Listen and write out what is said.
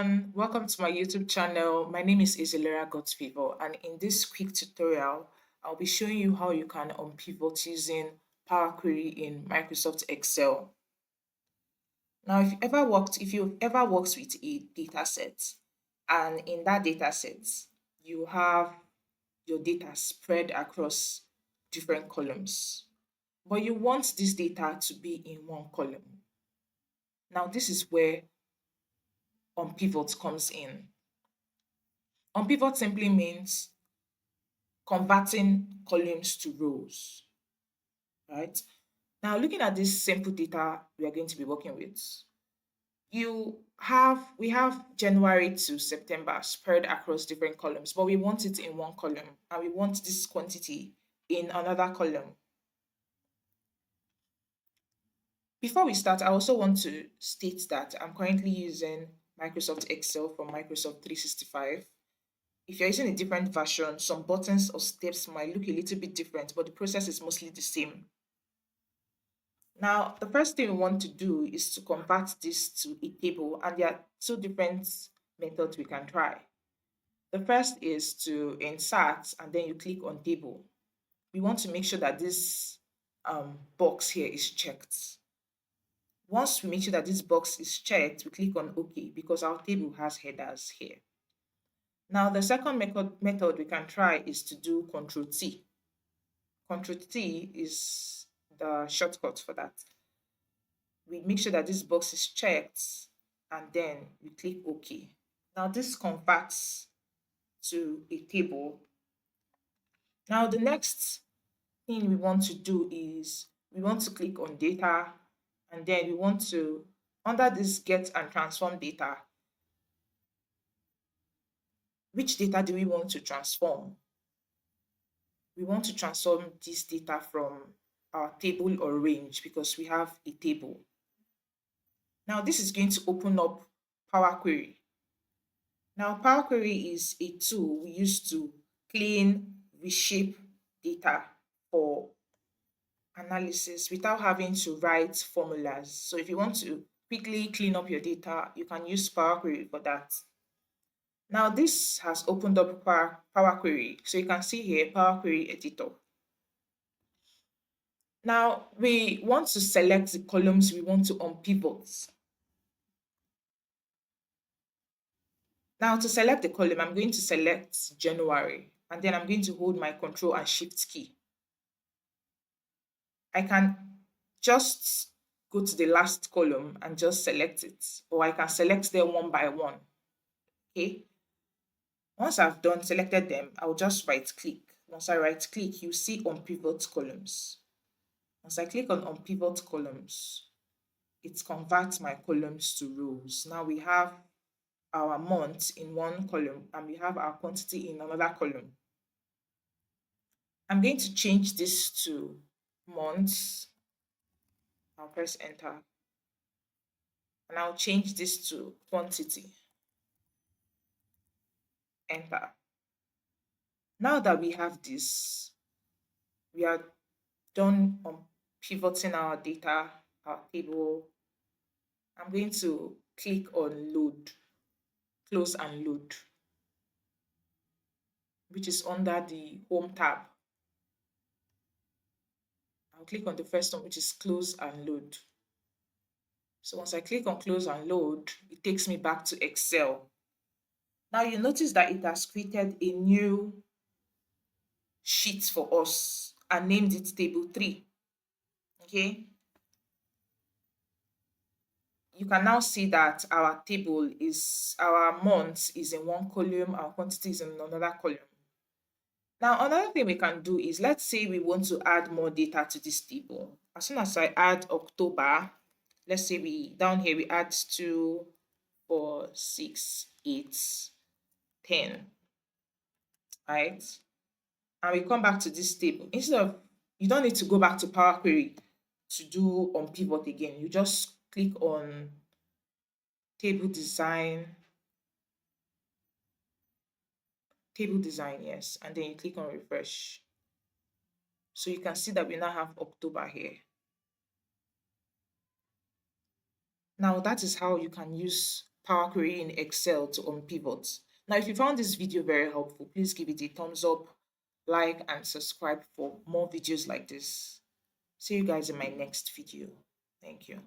Welcome to my YouTube channel. My name is Isilera God's Favor, and in this quick tutorial, I'll be showing you how you can unpivot using Power Query in Microsoft Excel. Now, if you've ever worked with a data set, and in that data set, you have your data spread across different columns, but you want this data to be in one column. Now, this is where unpivot comes in. Unpivot simply means converting columns to rows, right? Now, looking at this simple data we are going to be working with, we have January to September spread across different columns, but we want it in one column and we want this quantity in another column. Before we start, I also want to state that I'm currently using Microsoft Excel from Microsoft 365. If you're using a different version, some buttons or steps might look a little bit different, but the process is mostly the same. Now, the first thing we want to do is to convert this to a table, and there are two different methods we can try. The first is to insert, and then you click on table. We want to make sure that this box here is checked. Once we make sure that this box is checked, we click on OK because our table has headers here. Now, the second method we can try is to do Control T. Control T is the shortcut for that. We make sure that this box is checked and then we click OK. Now, this converts to a table. Now, the next thing we want to do is we want to click on data and then we want to, under this get and transform data, which data do we want to transform? We want to transform this data from our table or range because we have a table. Now, this is going to open up Power Query. Now, Power Query is a tool we use to clean, reshape data for analysis without having to write formulas. So if you want to quickly clean up your data, you can use Power Query for that. Now, this has opened up Power Query. So you can see here, Power Query Editor. Now, we want to select the columns we want to unpivot. Now, to select the column, I'm going to select January, and then I'm going to hold my Control and Shift key. I can just go to the last column and just select it, or I can select them one by one. Okay. Once I've done selected them, I'll just right click. Once I right click, you see unpivot columns. Once I click on unpivot columns, it converts my columns to rows. Now we have our month in one column and we have our quantity in another column. I'm going to change this to months. I'll press enter. And I'll change this to quantity. Enter. Now that we have this, we are done on pivoting our data, our table. I'm going to click on load, close and load, which is under the home tab. I'll click on the first one, which is close and load. So once I click on close and load, it takes me back to Excel. Now you notice that it has created a new sheet for us and named it table 3. Okay. You can now see that our table is, our month is in one column, our quantity is in another column. Now, another thing we can do is, let's say we want to add more data to this table. As soon as I add October, let's say down here we add 2, 4, 6, 8, 10, right? And we come back to this table. Instead of, you don't need to go back to Power Query to do unpivot again. You just click on table design, yes, and then you click on refresh. So you can see that we now have October here. Now that is how you can use Power Query in Excel to Unpivot. Now, if you found this video very helpful, please give it a thumbs up, like, and subscribe for more videos like this. See you guys in my next video. Thank you.